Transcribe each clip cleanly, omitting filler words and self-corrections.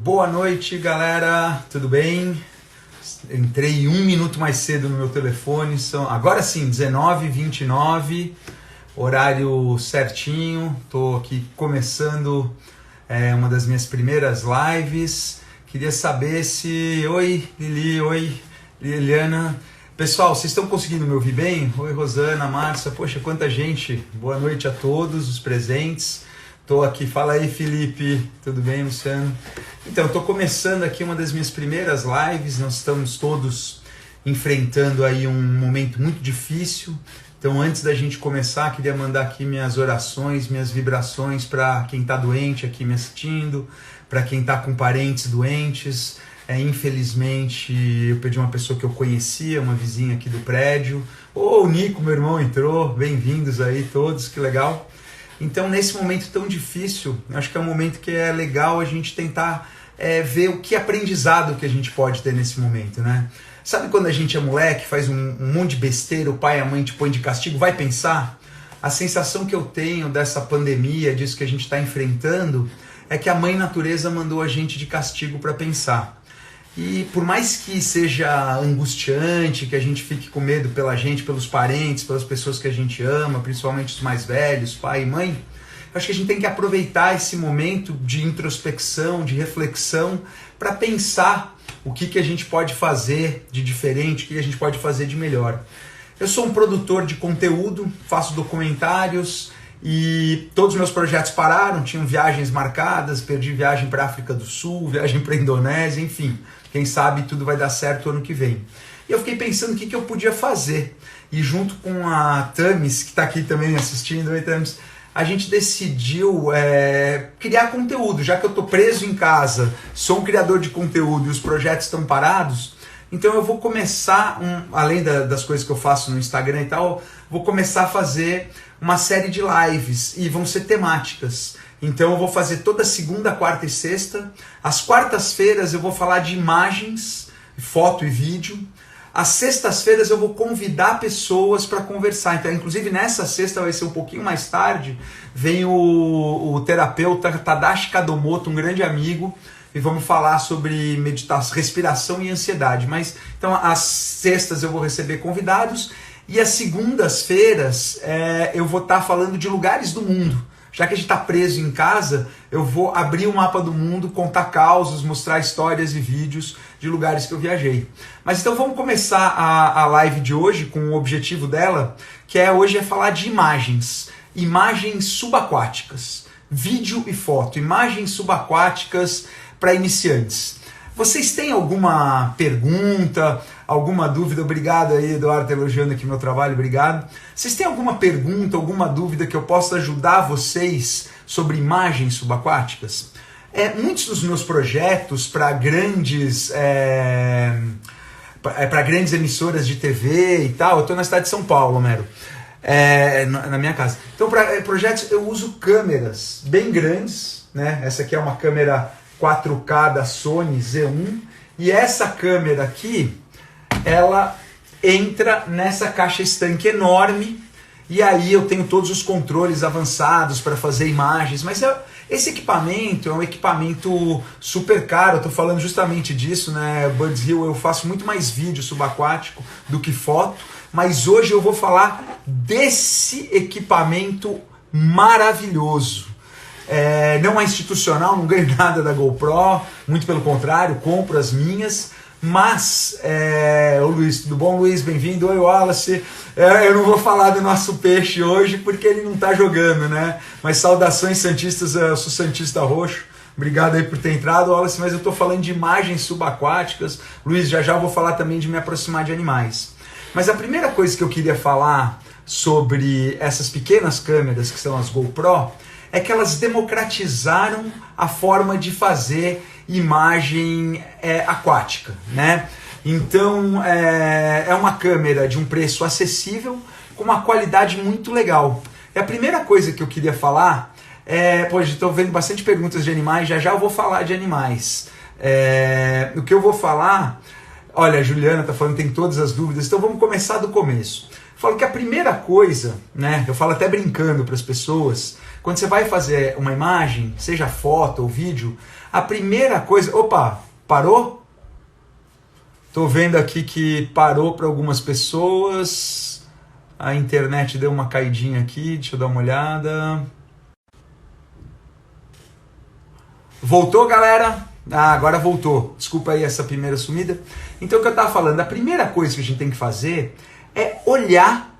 Boa noite, galera, tudo bem? Entrei 1 minuto mais cedo no meu telefone, são agora sim, 19h29, horário certinho. Tô aqui começando uma das minhas primeiras lives. Queria saber se... Oi, Lili, oi, Liliana. Pessoal, vocês estão conseguindo me ouvir bem? Oi, Rosana, Márcia, poxa, quanta gente. Boa noite a todos os presentes. Tô aqui, fala aí, Felipe, tudo bem, Luciano? Então, tô começando aqui uma das minhas primeiras lives. Nós estamos todos enfrentando aí um momento muito difícil. Então, antes da gente começar, queria mandar aqui minhas orações, minhas vibrações para quem tá doente aqui me assistindo, para quem tá com parentes doentes. Infelizmente, eu perdi uma pessoa que eu conhecia, uma vizinha aqui do prédio. O Nico, meu irmão, entrou. Bem-vindos aí todos, que legal. Então, nesse momento tão difícil, acho que é um momento que é legal a gente tentar ver o que aprendizado que a gente pode ter nesse momento, né? Sabe quando a gente é moleque, faz um monte de besteira, o pai e a mãe te põem de castigo, vai pensar? A sensação que eu tenho dessa pandemia, disso que a gente está enfrentando, é que a mãe natureza mandou a gente de castigo para pensar. E por mais que seja angustiante, que a gente fique com medo pela gente, pelos parentes, pelas pessoas que a gente ama, principalmente os mais velhos, pai e mãe, eu acho que a gente tem que aproveitar esse momento de introspecção, de reflexão, para pensar o que a gente pode fazer de diferente, o que a gente pode fazer de melhor. Eu sou um produtor de conteúdo, faço documentários e todos os meus projetos pararam, tinham viagens marcadas, perdi viagem para a África do Sul, viagem para a Indonésia, enfim. Quem sabe tudo vai dar certo ano que vem. E eu fiquei pensando o que eu podia fazer. E junto com a Tamis, que está aqui também assistindo, oi Tamis, a gente decidiu criar conteúdo. Já que eu estou preso em casa, sou um criador de conteúdo e os projetos estão parados, então eu vou começar, além das coisas que eu faço no Instagram e tal, vou começar a fazer uma série de lives e vão ser temáticas. Então eu vou fazer toda segunda, quarta e sexta. Às quartas-feiras eu vou falar de imagens, foto e vídeo. Às sextas-feiras eu vou convidar pessoas para conversar. Então, inclusive nessa sexta vai ser um pouquinho mais tarde, vem o terapeuta Tadashi Kadomoto, um grande amigo, e vamos falar sobre meditação, respiração e ansiedade. Mas então às sextas eu vou receber convidados e às segundas-feiras eu vou estar falando de lugares do mundo. Já que a gente está preso em casa, eu vou abrir o mapa do mundo, contar causos, mostrar histórias e vídeos de lugares que eu viajei. Mas então vamos começar a live de hoje com o objetivo dela, que hoje é falar de imagens. Imagens subaquáticas. Vídeo e foto. Imagens subaquáticas para iniciantes. Vocês têm alguma pergunta, alguma dúvida? Obrigado aí, Eduardo, elogiando aqui meu trabalho, obrigado. Vocês têm alguma pergunta, alguma dúvida que eu possa ajudar vocês sobre imagens subaquáticas? Muitos dos meus projetos para grandes emissoras de TV e tal, eu estou na cidade de São Paulo, Homero, na minha casa. Então, para projetos eu uso câmeras bem grandes, né? Essa aqui é uma câmera 4K da Sony Z1, e essa câmera aqui, ela entra nessa caixa estanque enorme, e aí eu tenho todos os controles avançados para fazer imagens, mas esse equipamento é um equipamento super caro. Eu estou falando justamente disso, né? Birds Hill, eu faço muito mais vídeo subaquático do que foto, mas hoje eu vou falar desse equipamento maravilhoso. Não é institucional, não ganho nada da GoPro, muito pelo contrário, compro as minhas, mas, o Luiz, tudo bom, Luiz? Bem-vindo, oi Wallace. Eu não vou falar do nosso peixe hoje porque ele não está jogando, né? Mas saudações santistas, eu sou santista roxo, obrigado aí por ter entrado, Wallace, mas eu estou falando de imagens subaquáticas. Luiz, já eu vou falar também de me aproximar de animais. Mas a primeira coisa que eu queria falar sobre essas pequenas câmeras, que são as GoPro, é que elas democratizaram a forma de fazer imagem aquática, né? Então, é uma câmera de um preço acessível, com uma qualidade muito legal. E a primeira coisa que eu queria falar estou vendo bastante perguntas de animais, já eu vou falar de animais. O que eu vou falar, olha, a Juliana está falando que tem todas as dúvidas, então vamos começar do começo. Falo que a primeira coisa, né, eu falo até brincando para as pessoas, Quando você vai fazer uma imagem, seja foto ou vídeo, a primeira coisa... Opa, parou? Tô vendo aqui que parou para algumas pessoas. A internet deu uma caidinha aqui, deixa eu dar uma olhada. Voltou, galera? Ah, agora voltou. Desculpa aí essa primeira sumida. Então, o que eu estava falando, a primeira coisa que a gente tem que fazer é olhar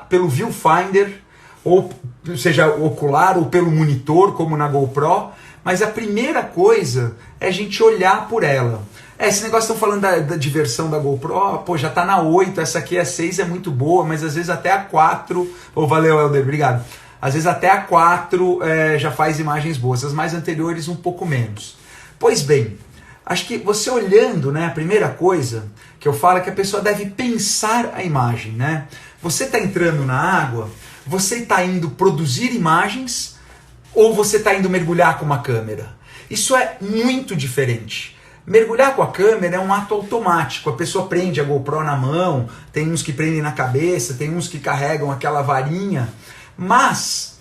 pelo viewfinder, ou seja, ocular, ou pelo monitor, como na GoPro, mas a primeira coisa é a gente olhar por ela. Esse negócio estão falando da diversão da GoPro, pô, já tá na 8, essa aqui é 6, é muito boa, mas às vezes até a 4, valeu, Helder, obrigado. Às vezes até a 4 já faz imagens boas, as mais anteriores um pouco menos. Pois bem, acho que você olhando, né, a primeira coisa que eu falo é que a pessoa deve pensar a imagem, né? Você está entrando na água, você está indo produzir imagens ou você está indo mergulhar com uma câmera? Isso é muito diferente. Mergulhar com a câmera é um ato automático, a pessoa prende a GoPro na mão, tem uns que prendem na cabeça, tem uns que carregam aquela varinha, mas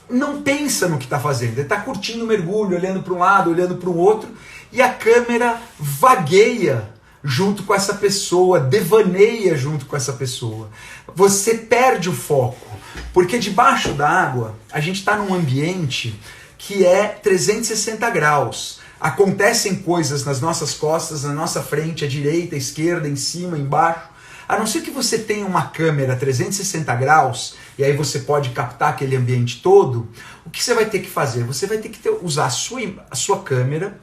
não pensa no que está fazendo, ele está curtindo o mergulho, olhando para um lado, olhando para o outro, e a câmera vagueia junto com essa pessoa, devaneia junto com essa pessoa. Você perde o foco, porque debaixo da água a gente está num ambiente que é 360 graus. Acontecem coisas nas nossas costas, na nossa frente, à direita, à esquerda, em cima, embaixo. A não ser que você tenha uma câmera 360 graus, e aí você pode captar aquele ambiente todo, o que você vai ter que fazer? Você vai ter que usar a sua câmera,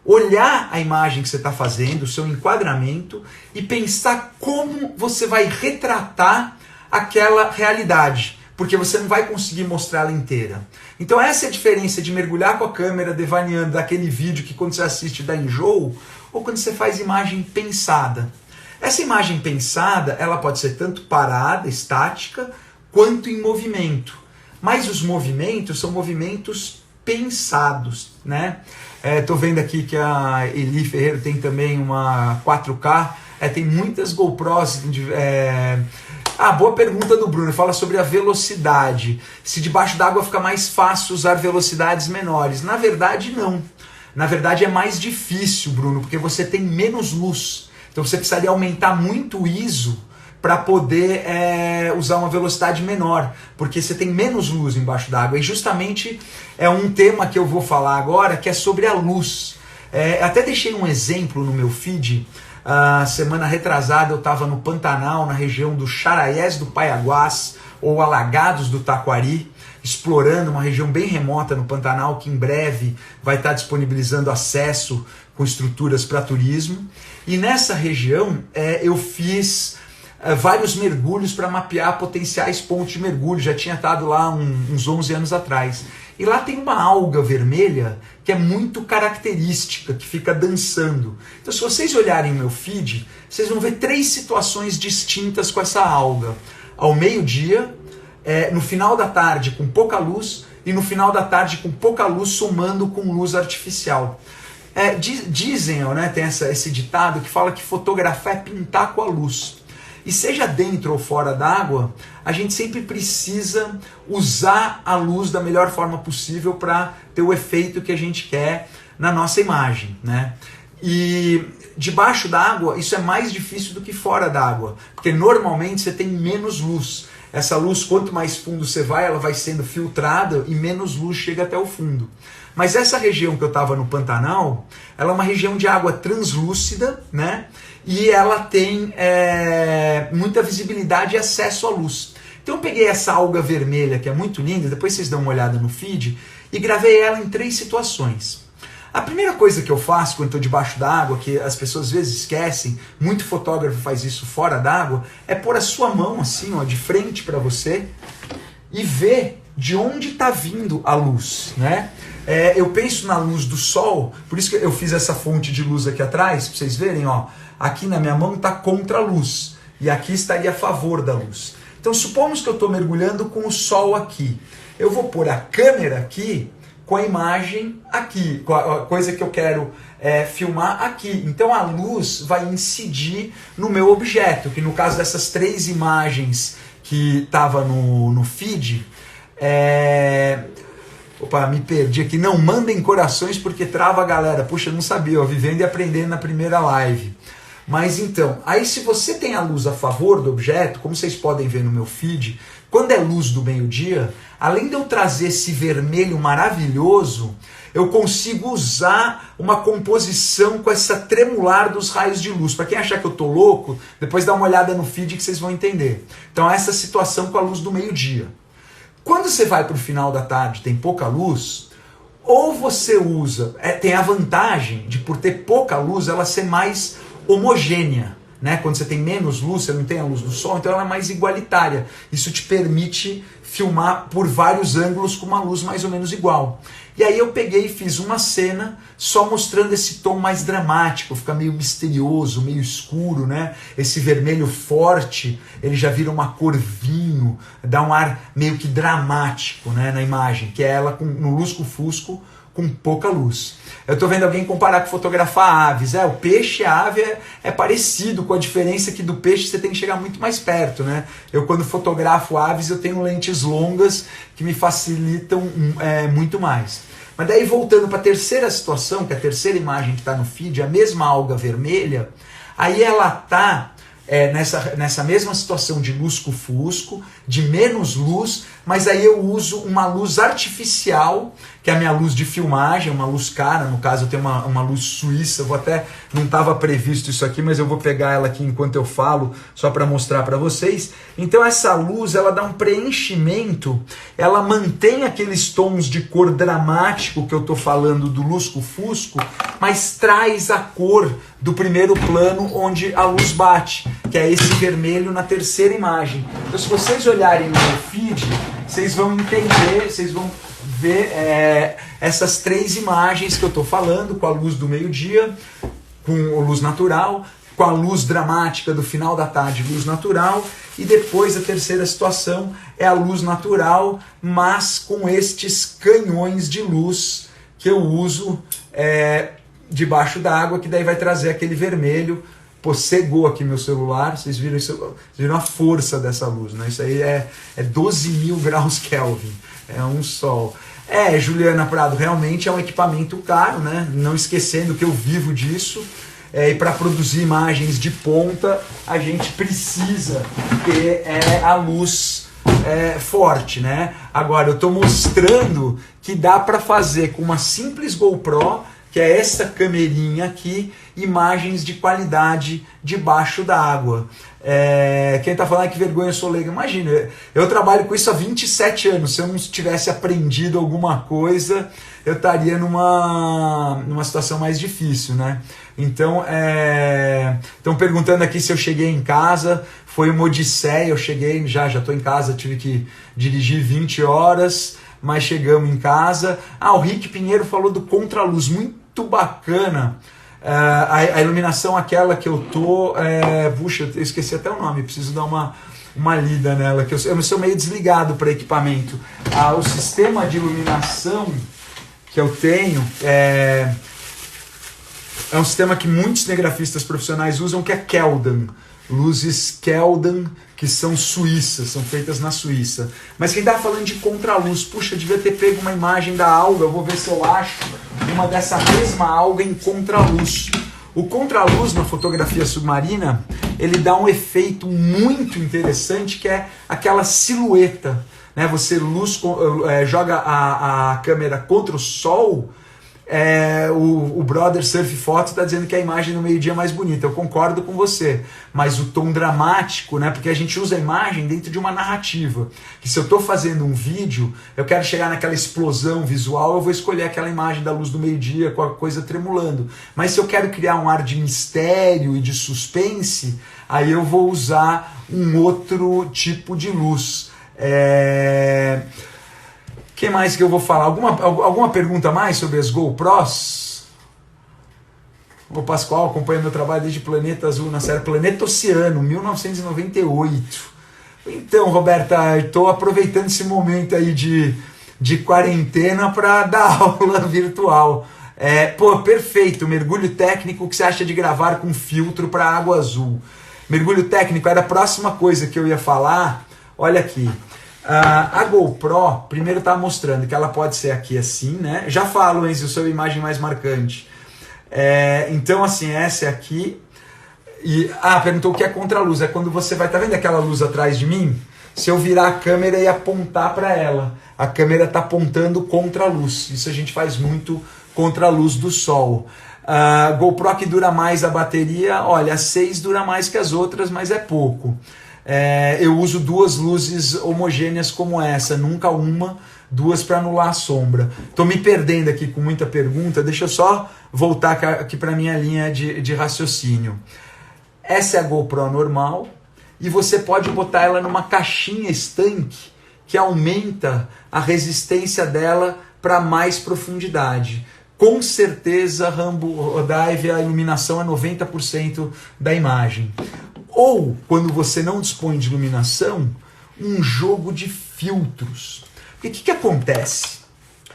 olhar a imagem que você está fazendo, o seu enquadramento, e pensar como você vai retratar aquela realidade, porque você não vai conseguir mostrá-la inteira. Então essa é a diferença de mergulhar com a câmera devaneando daquele vídeo que quando você assiste dá enjoo, ou quando você faz imagem pensada. Essa imagem pensada, ela pode ser tanto parada, estática, quanto em movimento. Mas os movimentos são movimentos pensados, né? Tô vendo aqui que a Eli Ferreira tem também uma 4K, tem muitas GoPros. Boa pergunta do Bruno, fala sobre a velocidade. Se debaixo d'água fica mais fácil usar velocidades menores. Na verdade, não. Na verdade, é mais difícil, Bruno, porque você tem menos luz. Então você precisaria aumentar muito o ISO para poder usar uma velocidade menor, porque você tem menos luz embaixo d'água. E justamente é um tema que eu vou falar agora, que é sobre a luz. Até deixei um exemplo no meu feed. Semana retrasada eu estava no Pantanal, na região do Xaraiés do Paiaguás, ou Alagados do Taquari, explorando uma região bem remota no Pantanal, que em breve vai estar disponibilizando acesso com estruturas para turismo. E nessa região eu fiz vários mergulhos para mapear potenciais pontos de mergulho, já tinha estado lá uns 11 anos atrás. E lá tem uma alga vermelha que é muito característica, que fica dançando. Então se vocês olharem o meu feed, vocês vão ver 3 situações distintas com essa alga. Ao meio-dia, no final da tarde com pouca luz, e no final da tarde com pouca luz somando com luz artificial. Dizem, né, tem esse ditado que fala que fotografar é pintar com a luz. E seja dentro ou fora d'água, a gente sempre precisa usar a luz da melhor forma possível para ter o efeito que a gente quer na nossa imagem, né? E debaixo d'água isso é mais difícil do que fora d'água, porque normalmente você tem menos luz. Essa luz, quanto mais fundo você vai, ela vai sendo filtrada e menos luz chega até o fundo. Mas essa região que eu estava no Pantanal, ela é uma região de água translúcida, né? E ela tem muita visibilidade e acesso à luz. Então eu peguei essa alga vermelha, que é muito linda, depois vocês dão uma olhada no feed, e gravei ela em 3 situações. A primeira coisa que eu faço quando estou debaixo d'água, que as pessoas às vezes esquecem, muito fotógrafo faz isso fora d'água, é pôr a sua mão assim, ó, de frente para você e ver de onde está vindo a luz, né? Eu penso na luz do sol, por isso que eu fiz essa fonte de luz aqui atrás, para vocês verem, ó, aqui na minha mão está contra a luz, e aqui estaria a favor da luz. Então supomos que eu estou mergulhando com o sol aqui. Eu vou pôr a câmera aqui com a imagem aqui, com a coisa que eu quero filmar aqui. Então a luz vai incidir no meu objeto, que no caso dessas 3 imagens que estava no feed, Opa, me perdi aqui. Não mandem corações porque trava a galera. Puxa, eu não sabia, ó, vivendo e aprendendo na primeira live. Mas então, aí se você tem a luz a favor do objeto, como vocês podem ver no meu feed, quando é luz do meio-dia, além de eu trazer esse vermelho maravilhoso, eu consigo usar uma composição com essa tremular dos raios de luz. Para quem achar que eu tô louco, depois dá uma olhada no feed que vocês vão entender. Então essa situação com a luz do meio-dia. Quando você vai para o final da tarde, tem pouca luz, ou você usa, tem a vantagem de por ter pouca luz, ela ser mais homogênea, né? Quando você tem menos luz, você não tem a luz do sol, então ela é mais igualitária. Isso te permite filmar por vários ângulos com uma luz mais ou menos igual. E aí eu peguei e fiz uma cena só mostrando esse tom mais dramático, fica meio misterioso, meio escuro, né? Esse vermelho forte, ele já vira uma cor vinho, dá um ar meio que dramático, né, na imagem, que é ela no lusco-fusco, com pouca luz. Eu estou vendo alguém comparar com fotografar aves. O peixe e a ave é parecido, com a diferença que do peixe você tem que chegar muito mais perto, né? Eu quando fotografo aves eu tenho lentes longas que me facilitam muito mais. Mas daí voltando para a terceira situação, que é a terceira imagem que está no feed, a mesma alga vermelha, aí ela está nessa mesma situação de lusco-fusco, de menos luz, mas aí eu uso uma luz artificial, que é a minha luz de filmagem, uma luz cara, no caso eu tenho uma luz suíça, não estava previsto isso aqui, mas eu vou pegar ela aqui enquanto eu falo, só para mostrar para vocês. Então essa luz, ela dá um preenchimento, ela mantém aqueles tons de cor dramático que eu estou falando do lusco-fusco, mas traz a cor do primeiro plano onde a luz bate, que é esse vermelho na terceira imagem. Então se vocês olharem no meu feed, vocês vão entender, vocês vão ver essas três imagens que eu estou falando, com a luz do meio-dia, com a luz natural, com a luz dramática do final da tarde, luz natural, e depois a terceira situação é a luz natural, mas com estes canhões de luz que eu uso debaixo da água, que daí vai trazer aquele vermelho. Pô, cegou aqui meu celular, vocês viram isso? Vocês viram a força dessa luz, né? Isso aí é 12.000 graus Kelvin, é um sol. Juliana Prado, realmente é um equipamento caro, né? Não esquecendo que eu vivo disso, e para produzir imagens de ponta, a gente precisa ter a luz forte, né? Agora, eu estou mostrando que dá para fazer com uma simples GoPro, que é essa camerinha aqui, imagens de qualidade debaixo da água. Quem está falando que vergonha, eu sou leigo. Imagina, eu trabalho com isso há 27 anos. Se eu não tivesse aprendido alguma coisa, eu estaria numa situação mais difícil, né? Então, estão perguntando aqui se eu cheguei em casa. Foi uma odisseia, eu cheguei, já estou em casa, tive que dirigir 20 horas, mas chegamos em casa. O Rick Pinheiro falou do contraluz, muito bacana. A iluminação aquela que eu tô, puxa, eu esqueci até o nome, preciso dar uma lida nela, que eu sou meio desligado para equipamento. O sistema de iluminação que eu tenho é um sistema que muitos cinegrafistas profissionais usam, que é Keldan. Luzes Keldan, que são suíças, são feitas na Suíça. Mas quem estava falando de contraluz, puxa, eu devia ter pego uma imagem da alga, eu vou ver se eu acho uma dessa mesma alga em contraluz. O contraluz na fotografia submarina, ele dá um efeito muito interessante, que é aquela silhueta, né? Você joga a câmera contra o sol. O brother Surf Foto está dizendo que a imagem no meio-dia é mais bonita. Eu concordo com você, mas o tom dramático, né? Porque a gente usa a imagem dentro de uma narrativa, que se eu estou fazendo um vídeo, eu quero chegar naquela explosão visual, eu vou escolher aquela imagem da luz do meio-dia com a coisa tremulando. Mas se eu quero criar um ar de mistério e de suspense, aí eu vou usar um outro tipo de luz. O que mais que eu vou falar? Alguma pergunta mais sobre as GoPros? O Pascoal acompanha meu trabalho desde Planeta Azul na série Planeta Oceano, 1998. Então, Roberta, estou aproveitando esse momento aí de quarentena para dar aula virtual. Perfeito. Mergulho técnico, o que você acha de gravar com filtro para água azul? Mergulho técnico era a próxima coisa que eu ia falar. Olha aqui. A GoPro, primeiro tá mostrando que ela pode ser aqui assim, né? Já falo, Enzo, sobre a imagem mais marcante. Então, assim, essa é aqui. Perguntou o que é contraluz. É quando você vai... Tá vendo aquela luz atrás de mim? Se eu virar a câmera e apontar para ela, a câmera tá apontando contra a luz. Isso a gente faz muito contra a luz do sol. GoPro que dura mais a bateria, olha, a 6 dura mais que as outras, mas é pouco. Eu uso 2 luzes homogêneas como essa, nunca duas para anular a sombra. Estou me perdendo aqui com muita pergunta, deixa eu só voltar aqui para a minha linha de raciocínio. Essa é a GoPro normal e você pode botar ela numa caixinha estanque que aumenta a resistência dela para mais profundidade. Com certeza, Rambo Dive, a iluminação é 90% da imagem. Ou, quando você não dispõe de iluminação, um jogo de filtros. Porque o que acontece?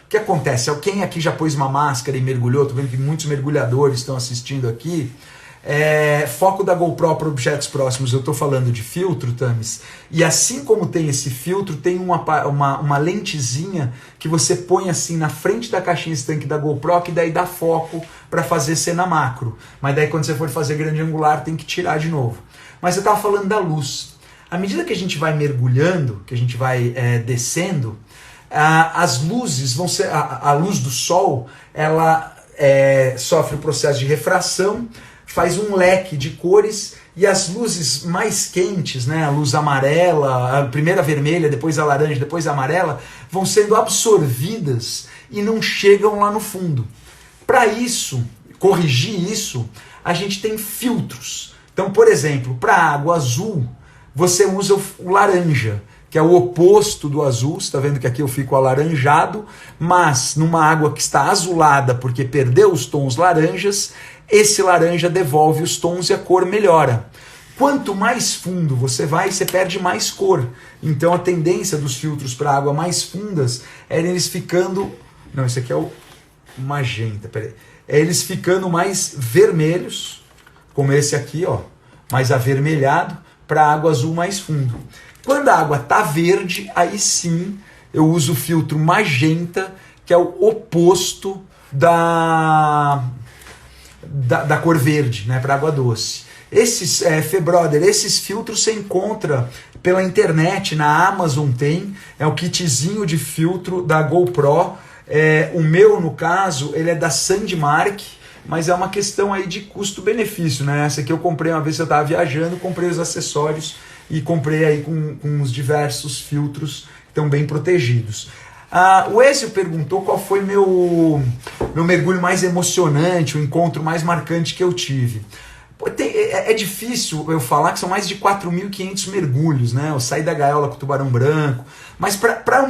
O que acontece? Quem aqui já pôs uma máscara e mergulhou? Estou vendo que muitos mergulhadores estão assistindo aqui. Foco da GoPro para objetos próximos, eu estou falando de filtro, Tamis, e assim como tem esse filtro, tem uma lentezinha que você põe assim na frente da caixinha estanque da GoPro, que daí dá foco para fazer cena macro, mas daí quando você for fazer grande angular tem que tirar de novo. Mas eu estava falando da luz. À medida que a gente vai mergulhando, que a gente vai descendo, as luzes vão ser, a luz do sol, ela sofre o processo de refração, faz um leque de cores e as luzes mais quentes, né, a luz amarela, a primeira vermelha, depois a laranja, depois a amarela, vão sendo absorvidas e não chegam lá no fundo. Para isso, corrigir isso, a gente tem filtros. Então, por exemplo, para a água azul, você usa o laranja, que é o oposto do azul. Você está vendo que aqui eu fico alaranjado, mas numa água que está azulada porque perdeu os tons laranjas, esse laranja devolve os tons e a cor melhora. Quanto mais fundo você vai, você perde mais cor. Então a tendência dos filtros para água mais fundas é eles ficando... Não, esse aqui é o magenta, peraí. É eles ficando mais vermelhos, como esse aqui, ó, mais avermelhado, para água azul mais fundo. Quando a água tá verde, aí sim eu uso o filtro magenta, que é o oposto da cor verde, né, para água doce. Esses, Febroder, esses filtros você encontra pela internet, na Amazon tem, é o kitzinho de filtro da GoPro. O meu, no caso, ele é da Sandmark, mas é uma questão aí de custo-benefício, né? Essa aqui eu comprei uma vez que eu estava viajando, comprei os acessórios e comprei aí com os diversos filtros que estão bem protegidos. O Ezio perguntou qual foi meu mergulho mais emocionante, o encontro mais marcante que eu tive. É difícil eu falar que são mais de 4.500 mergulhos, né? Eu saí da gaiola com o tubarão branco, mas para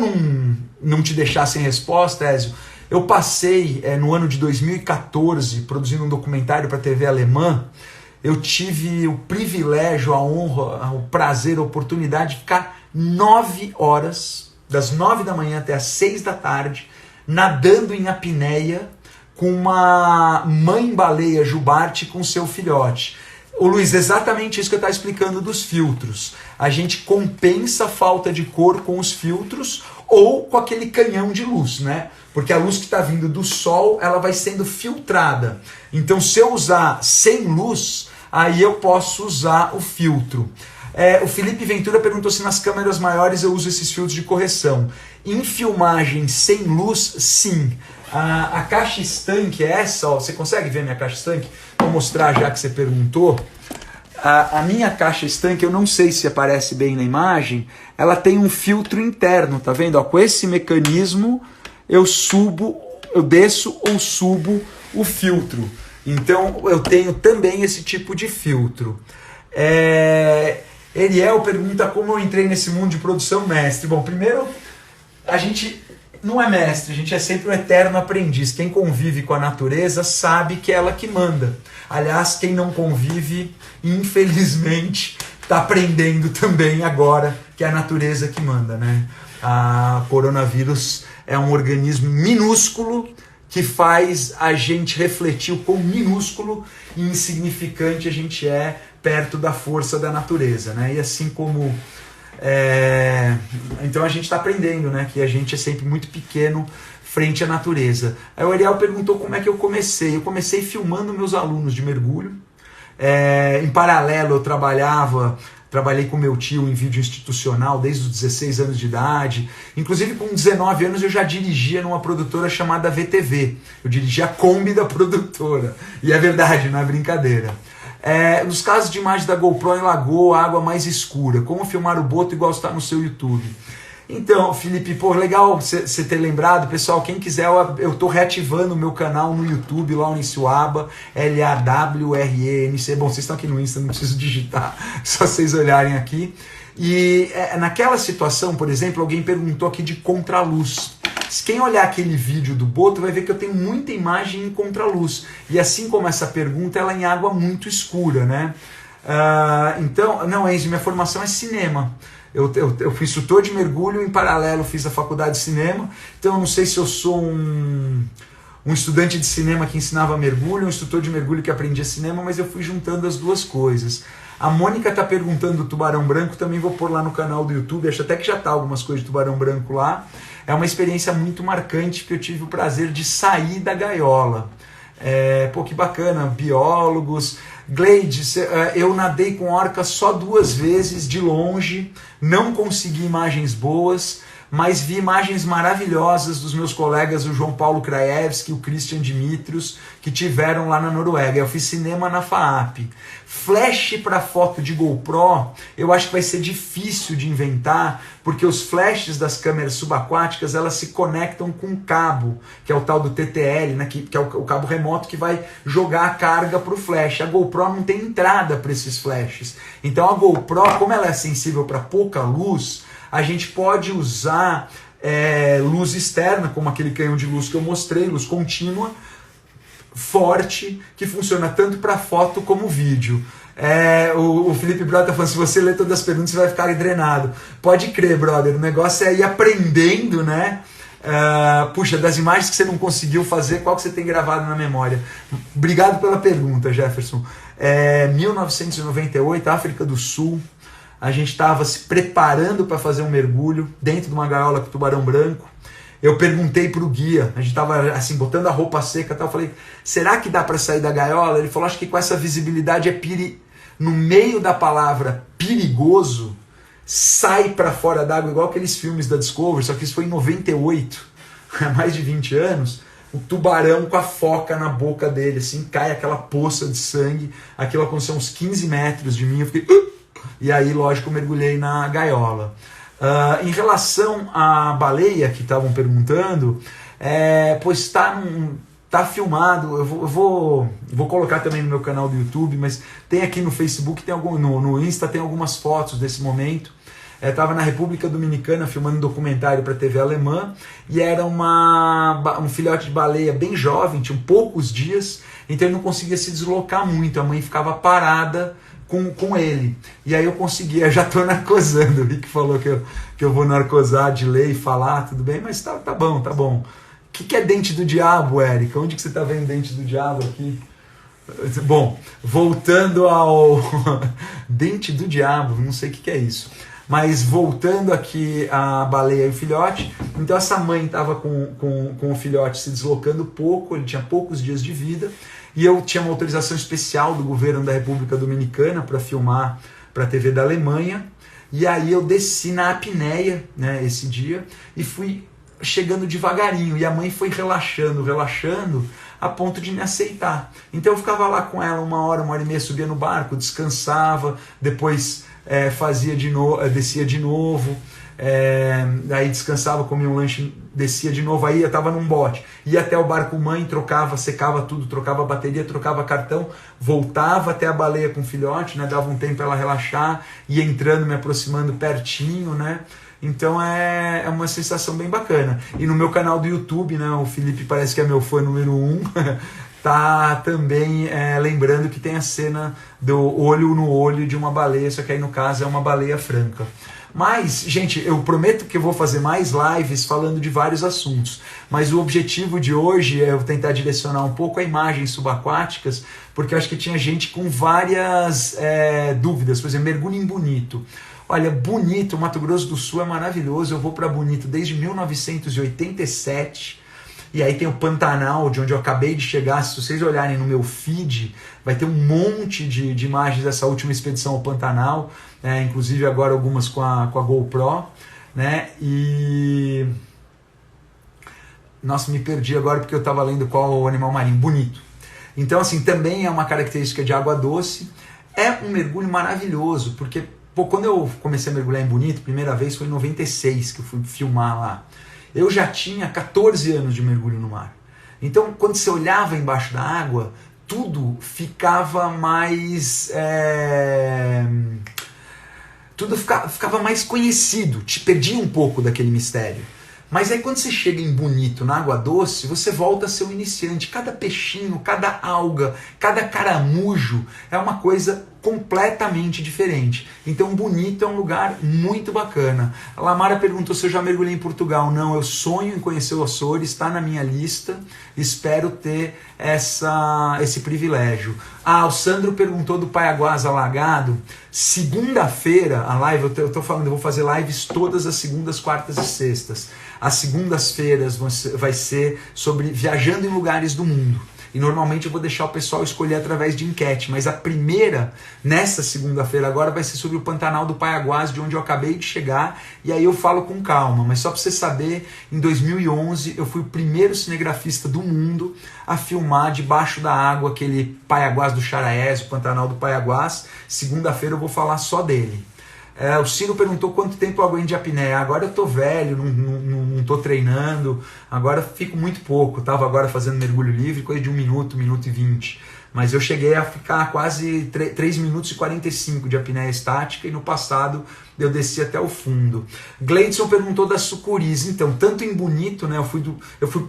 não te deixar sem resposta, Ezio, eu passei no ano de 2014 produzindo um documentário para a TV alemã. Eu tive o privilégio, a honra, o prazer, a oportunidade de ficar 9 horas, das 9 da manhã até as 6 da tarde, nadando em apneia com uma mãe baleia jubarte com seu filhote. Ô Luiz, exatamente isso que eu estava explicando dos filtros. A gente compensa a falta de cor com os filtros ou com aquele canhão de luz, né? Porque a luz que está vindo do sol, ela vai sendo filtrada. Então, se eu usar sem luz, aí eu posso usar o filtro. O Felipe Ventura perguntou se nas câmeras maiores eu uso esses filtros de correção. Em filmagem sem luz, sim. A caixa estanque é essa, ó, você consegue ver minha caixa estanque? Vou mostrar já que você perguntou. A minha caixa estanque, eu não sei se aparece bem na imagem, ela tem um filtro interno, tá vendo? Ó, com esse mecanismo eu desço ou subo o filtro. Então eu tenho também esse tipo de filtro. Eliel pergunta como eu entrei nesse mundo de produção, mestre. Bom, primeiro, a gente não é mestre, a gente é sempre um eterno aprendiz. Quem convive com a natureza sabe que é ela que manda. Aliás, quem não convive, infelizmente, está aprendendo também agora que é a natureza que manda, né? A coronavírus é um organismo minúsculo que faz a gente refletir o quão minúsculo e insignificante a gente é perto da força da natureza, né? E assim como Então a gente está aprendendo, né, que a gente é sempre muito pequeno frente à natureza. Aí o Ariel perguntou como é que eu comecei. Eu comecei filmando meus alunos de mergulho. Em paralelo eu trabalhei com meu tio em vídeo institucional desde os 16 anos de idade. Inclusive com 19 anos eu já dirigia numa produtora chamada VTV. Eu dirigia a Kombi da produtora. E é verdade, não é brincadeira. Nos casos de imagem da GoPro em lagoa, água mais escura, como filmar o boto igual está no seu YouTube? Então, Felipe, pô, legal você ter lembrado. Pessoal, quem quiser, eu tô reativando o meu canal no YouTube, Laurêncio Aba, LAWRENC. Bom, vocês estão aqui no Insta, não preciso digitar, só vocês olharem aqui. E naquela situação, por exemplo, alguém perguntou aqui de contraluz. Quem olhar aquele vídeo do boto vai ver que eu tenho muita imagem em contraluz. E assim como essa pergunta, ela é em água muito escura, né? Então, não, Enzo, minha formação é cinema. Eu fui instrutor de mergulho, em paralelo fiz a faculdade de cinema, então eu não sei se eu sou um estudante de cinema que ensinava mergulho, um instrutor de mergulho que aprendia cinema, mas eu fui juntando as duas coisas. A Mônica está perguntando do tubarão branco, também vou pôr lá no canal do YouTube, acho até que já está algumas coisas de tubarão branco lá. É uma experiência muito marcante, porque eu tive o prazer de sair da gaiola. Pô, que bacana, biólogos. Gleide, eu nadei com orca só 2 vezes de longe, não consegui imagens boas, mas vi imagens maravilhosas dos meus colegas, o João Paulo Krajewski e o Christian Dimitrios, que tiveram lá na Noruega. Eu fiz cinema na FAAP. Flash para foto de GoPro, eu acho que vai ser difícil de inventar, porque os flashes das câmeras subaquáticas, elas se conectam com um cabo, que é o tal do TTL, né, que é o cabo remoto que vai jogar a carga para o flash. A GoPro não tem entrada para esses flashes. Então a GoPro, como ela é sensível para pouca luz, a gente pode usar luz externa, como aquele canhão de luz que eu mostrei, luz contínua, forte, que funciona tanto para foto como vídeo. O Felipe Brota tá falando, se você ler todas as perguntas você vai ficar drenado. Pode crer, brother, o negócio é ir aprendendo, né? Puxa, das imagens que você não conseguiu fazer, qual que você tem gravado na memória? Obrigado pela pergunta, Jefferson. 1998, África do Sul, a gente estava se preparando para fazer um mergulho dentro de uma gaiola com tubarão branco. Eu perguntei pro guia, a gente estava assim, botando a roupa seca e tal, eu falei, será que dá para sair da gaiola? Ele falou, acho que com essa visibilidade no meio da palavra perigoso, sai para fora d'água, igual aqueles filmes da Discovery, só que isso foi em 98, há mais de 20 anos, o tubarão com a foca na boca dele, assim, cai aquela poça de sangue, aquilo aconteceu uns 15 metros de mim, eu fiquei... E aí, lógico, eu mergulhei na gaiola. Em relação à baleia que estavam perguntando, pois tá filmado, eu vou colocar também no meu canal do YouTube, mas tem aqui no Facebook, no Insta tem algumas fotos desse momento. Estava na República Dominicana filmando um documentário para a TV alemã e era um filhote de baleia bem jovem, tinha poucos dias, então ele não conseguia se deslocar muito, a mãe ficava parada com ele. E aí eu consegui, eu já estou narcosando. O Rick falou que eu vou narcosar de ler e falar, tudo bem, mas tá bom, tá bom. O que é dente do diabo, Érica? Onde que você está vendo dente do diabo aqui? Bom, voltando ao dente do diabo, não sei o que é isso. Mas voltando aqui a baleia e o filhote, então essa mãe estava com o filhote se deslocando pouco, ele tinha poucos dias de vida, e eu tinha uma autorização especial do governo da República Dominicana para filmar para a TV da Alemanha, e aí eu desci na apneia, né, esse dia, e fui chegando devagarinho, e a mãe foi relaxando, a ponto de me aceitar. Então eu ficava lá com ela 1 hora e meia, subia no barco, descansava, depois fazia de novo, descia de novo, aí descansava, comia um lanche, descia de novo, aí eu estava num bote, ia até o barco mãe, trocava, secava tudo, trocava bateria, trocava cartão, voltava até a baleia com o filhote, né, dava um tempo para ela relaxar, ia entrando, me aproximando pertinho, né? Então é uma sensação bem bacana. E no meu canal do YouTube, né, o Felipe parece que é meu fã número 1, tá também lembrando que tem a cena do olho no olho de uma baleia, só que aí no caso é uma baleia franca. Mas, gente, eu prometo que eu vou fazer mais lives falando de vários assuntos, mas o objetivo de hoje é eu tentar direcionar um pouco a imagens subaquáticas, porque eu acho que tinha gente com várias dúvidas. Por exemplo, mergulho em bonito. Olha, Bonito, Mato Grosso do Sul é maravilhoso. Eu vou para Bonito desde 1987. E aí tem o Pantanal, de onde eu acabei de chegar. Se vocês olharem no meu feed, vai ter um monte de imagens dessa última expedição ao Pantanal, inclusive agora algumas com a GoPro, né? E... Nossa, me perdi agora porque eu estava lendo qual o animal marinho. Bonito. Então, assim, também é uma característica de água doce. É um mergulho maravilhoso, porque quando eu comecei a mergulhar em Bonito, primeira vez foi em 96 que eu fui filmar lá. Eu já tinha 14 anos de mergulho no mar. Então, quando você olhava embaixo da água, tudo ficava mais... tudo ficava mais conhecido, te perdia um pouco daquele mistério. Mas aí quando você chega em Bonito, na água doce, você volta a ser um iniciante. Cada peixinho, cada alga, cada caramujo é uma coisa completamente diferente. Então Bonito é um lugar muito bacana. A Lamara perguntou se eu já mergulhei em Portugal. Não, eu sonho em conhecer o Açores, está na minha lista. Espero ter esse privilégio. O Sandro perguntou do Paiaguás alagado. Segunda-feira, a live, eu vou fazer lives todas as segundas, quartas e sextas. As segundas-feiras vai ser sobre viajando em lugares do mundo. E normalmente eu vou deixar o pessoal escolher através de enquete. Mas a primeira, nessa segunda-feira agora, vai ser sobre o Pantanal do Paiaguás, de onde eu acabei de chegar. E aí eu falo com calma. Mas só para você saber, em 2011 eu fui o primeiro cinegrafista do mundo a filmar debaixo da água aquele Paiaguás do Xaraés, o Pantanal do Paiaguás. Segunda-feira eu vou falar só dele. O Ciro perguntou quanto tempo eu aguento de apneia. Agora eu tô velho, não tô treinando, agora fico muito pouco. Tava agora fazendo mergulho livre, coisa de 1 minuto, 1 minuto e 20. Mas eu cheguei a ficar quase 3 minutos e 45 de apneia estática, e no passado eu desci até o fundo. Gleidson perguntou das sucuris. Então, tanto em Bonito, né, eu fui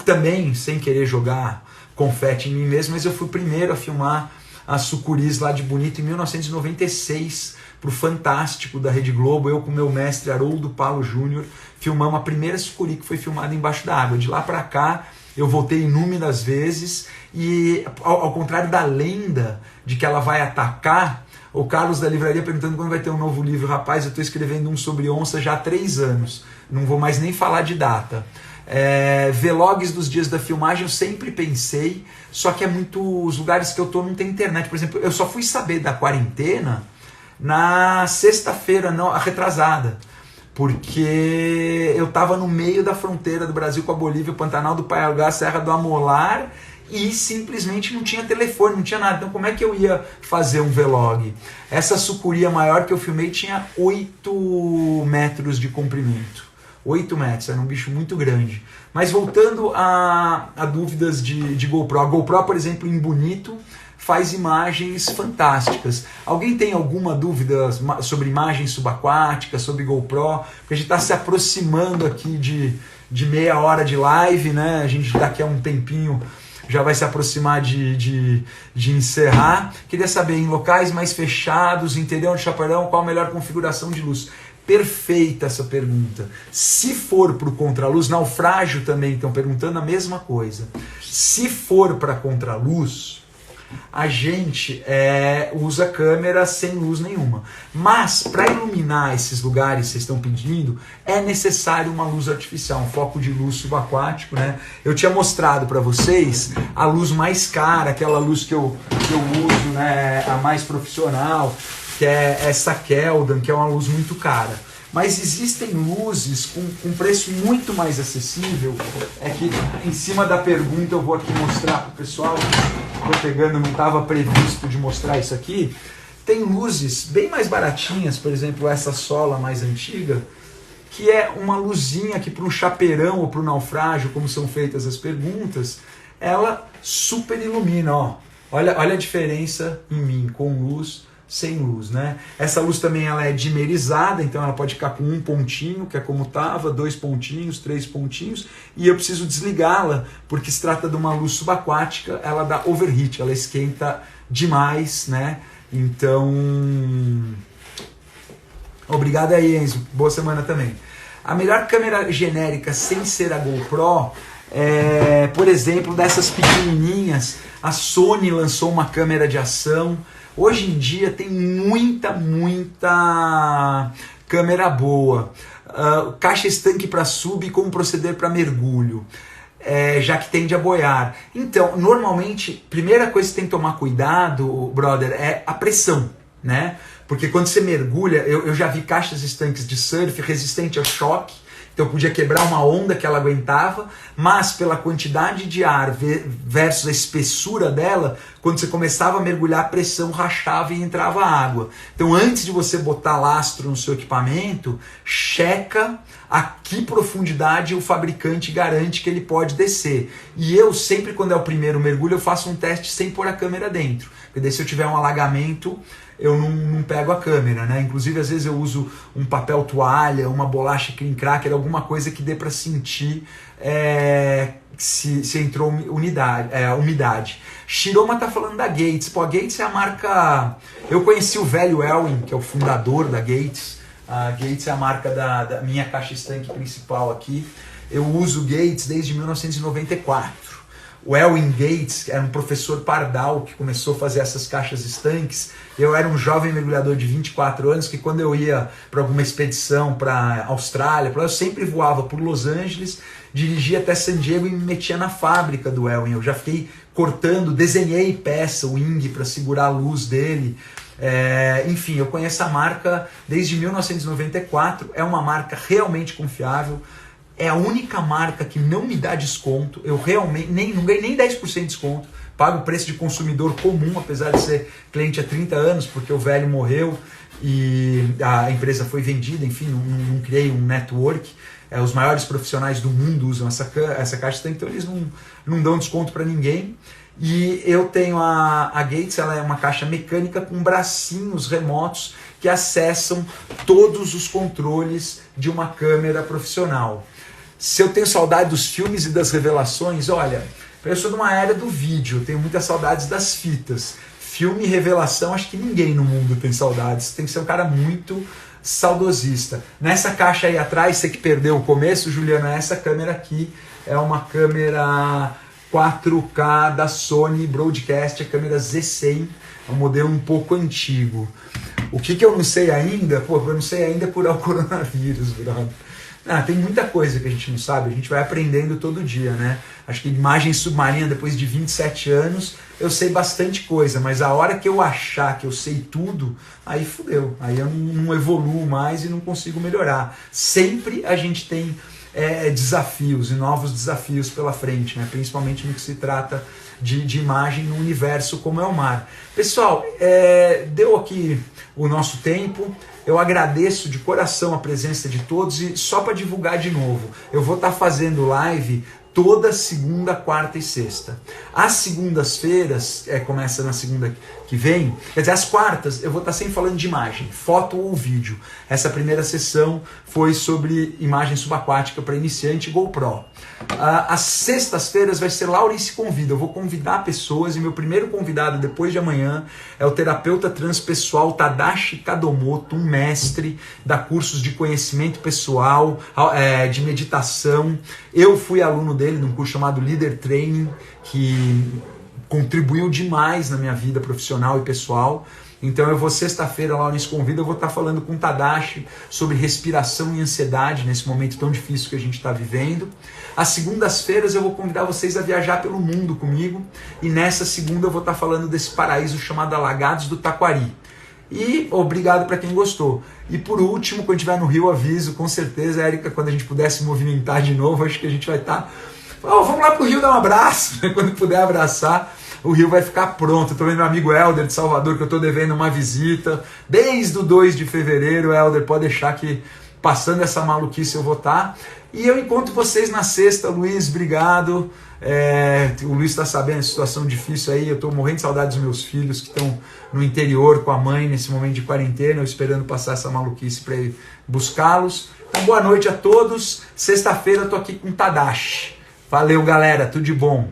também, sem querer jogar confete em mim mesmo, mas eu fui o primeiro a filmar as sucuris lá de Bonito em 1996, pro Fantástico da Rede Globo. Eu com meu mestre Haroldo Paulo Júnior filmamos a primeira sucuri que foi filmada embaixo da água. De lá para cá eu voltei inúmeras vezes, e ao contrário da lenda de que ela vai atacar, o Carlos da livraria perguntando quando vai ter um novo livro. Rapaz, eu estou escrevendo um sobre onça já há 3 anos, não vou mais nem falar de data. Vlogs dos dias da filmagem eu sempre pensei, só que os lugares que eu tô não tem internet. Por exemplo, eu só fui saber da quarentena na sexta-feira, não, a retrasada, porque eu estava no meio da fronteira do Brasil com a Bolívia, o Pantanal do Paiaguás, Serra do Amolar, e simplesmente não tinha telefone, não tinha nada. Então como é que eu ia fazer um vlog? Essa sucuri maior que eu filmei tinha 8 metros de comprimento. 8 metros, era um bicho muito grande. Mas voltando a dúvidas de GoPro. A GoPro, por exemplo, em Bonito, faz imagens fantásticas. Alguém tem alguma dúvida sobre imagens subaquáticas, sobre GoPro? Porque a gente está se aproximando aqui de meia hora de live, né? A gente daqui a um tempinho já vai se aproximar de encerrar. Queria saber, em locais mais fechados, interior de Chapadão, qual a melhor configuração de luz? Perfeita essa pergunta. Se for para o contraluz, naufrágio também estão perguntando a mesma coisa. Se for para contraluz, a gente usa câmera sem luz nenhuma. Mas para iluminar esses lugares que vocês estão pedindo, é necessário uma luz artificial, um foco de luz subaquático, né? Eu tinha mostrado para vocês a luz mais cara, aquela luz que eu uso, né, a mais profissional, que é essa Keldan, que é uma luz muito cara. Mas existem luzes com preço muito mais acessível. É que em cima da pergunta eu vou aqui mostrar para o pessoal. Estou pegando, não estava previsto de mostrar isso aqui. Tem luzes bem mais baratinhas, por exemplo, essa Sola mais antiga, que é uma luzinha que para um chapeirão ou para o naufrágio, como são feitas as perguntas, ela super ilumina. Ó. Olha a diferença em mim, com luz, sem luz, né? Essa luz também ela é dimerizada, então ela pode ficar com 1 pontinho, que é como estava, 2 pontinhos, 3 pontinhos, e eu preciso desligá-la, porque se trata de uma luz subaquática, ela dá overheat, ela esquenta demais, né? Então, obrigado aí, Enzo, boa semana também. A melhor câmera genérica sem ser a GoPro por exemplo, dessas pequenininhas, a Sony lançou uma câmera de ação. Hoje em dia tem muita câmera boa. Caixa estanque para sub, como proceder para mergulho. Já que tende a boiar. Então, normalmente, primeira coisa que você tem que tomar cuidado, brother, é a pressão, né? Porque quando você mergulha, eu já vi caixas estanques de surf resistente a choque, então eu podia quebrar uma onda que ela aguentava, mas pela quantidade de ar versus a espessura dela, quando você começava a mergulhar, a pressão rachava e entrava água. Então antes de você botar lastro no seu equipamento, checa a que profundidade o fabricante garante que ele pode descer. E eu sempre, quando é o primeiro mergulho, eu faço um teste sem pôr a câmera dentro. Porque daí se eu tiver um alagamento, eu não pego a câmera, né? Inclusive, às vezes eu uso um papel toalha, uma bolacha clean cracker, alguma coisa que dê para sentir se entrou umidade. Shiroma tá falando da Gates. Pô, a Gates é a marca... Eu conheci o velho Elwin, que é o fundador da Gates. A Gates é a marca da minha caixa estanque principal aqui. Eu uso Gates desde 1994. O Elwin Gates era um professor pardal que começou a fazer essas caixas estanques. Eu era um jovem mergulhador de 24 anos que quando eu ia para alguma expedição para Austrália, eu sempre voava por Los Angeles, dirigia até San Diego e me metia na fábrica do Elwin. Eu já fiquei cortando, desenhei peça, o wing para segurar a luz dele. Enfim, eu conheço a marca desde 1994, é uma marca realmente confiável. É a única marca que não me dá desconto. Eu realmente não ganhei nem 10% de desconto. Pago o preço de consumidor comum, apesar de ser cliente há 30 anos, porque o velho morreu e a empresa foi vendida. Enfim, não criei um network. Os maiores profissionais do mundo usam essa caixa, então eles não dão desconto para ninguém. E eu tenho a Gates, ela é uma caixa mecânica com bracinhos remotos que acessam todos os controles de uma câmera profissional. Se eu tenho saudade dos filmes e das revelações, olha, eu sou de uma era do vídeo, eu tenho muitas saudades das fitas. Filme e revelação, acho que ninguém no mundo tem saudades, tem que ser um cara muito saudosista. Nessa caixa aí atrás, você que perdeu o começo, Juliana, essa câmera aqui é uma câmera 4K da Sony Broadcast, a câmera Z100, é um modelo um pouco antigo. O que eu não sei ainda? Pô, eu não sei ainda por o coronavírus, brother. Tem muita coisa que a gente não sabe, a gente vai aprendendo todo dia, né? Acho que imagem submarina, depois de 27 anos, eu sei bastante coisa, mas a hora que eu achar que eu sei tudo, aí fudeu. Aí eu não evoluo mais e não consigo melhorar. Sempre a gente tem desafios e novos desafios pela frente, né? Principalmente no que se trata de imagem no universo como é o mar. Pessoal, deu aqui o nosso tempo. Eu agradeço de coração a presença de todos e só para divulgar de novo, eu vou estar fazendo live toda segunda, quarta e sexta. As segundas-feiras, começa na segunda que vem, quer dizer, as quartas eu vou estar sempre falando de imagem, foto ou vídeo. Essa primeira sessão foi sobre imagem subaquática para iniciante GoPro. As sextas-feiras vai ser Laurice Convida. Eu vou convidar pessoas e meu primeiro convidado depois de amanhã é o terapeuta transpessoal Tadashi Kadomoto, um mestre, dá cursos de conhecimento pessoal, de meditação. Eu fui aluno dele num curso chamado Leader Training, que contribuiu demais na minha vida profissional e pessoal. Então eu vou sexta-feira lá nesse Convida, eu vou estar falando com o Tadashi sobre respiração e ansiedade nesse momento tão difícil que a gente está vivendo. Às segundas-feiras eu vou convidar vocês a viajar pelo mundo comigo e nessa segunda eu vou estar falando desse paraíso chamado Alagados do Taquari. E obrigado para quem gostou. E por último, quando estiver no Rio, aviso, com certeza, Érica, quando a gente puder se movimentar de novo, acho que a gente vai estar... vamos lá pro Rio dar um abraço, quando puder abraçar. O Rio vai ficar pronto. Estou vendo meu amigo Helder de Salvador, que eu estou devendo uma visita. Desde o 2 de fevereiro, Helder, pode deixar que passando essa maluquice eu vou estar. E eu encontro vocês na sexta, Luiz, obrigado. O Luiz está sabendo a situação difícil aí. Eu estou morrendo de saudade dos meus filhos que estão no interior com a mãe nesse momento de quarentena, eu esperando passar essa maluquice para ir buscá-los. Então, boa noite a todos. Sexta-feira eu estou aqui com o Tadashi. Valeu, galera. Tudo de bom.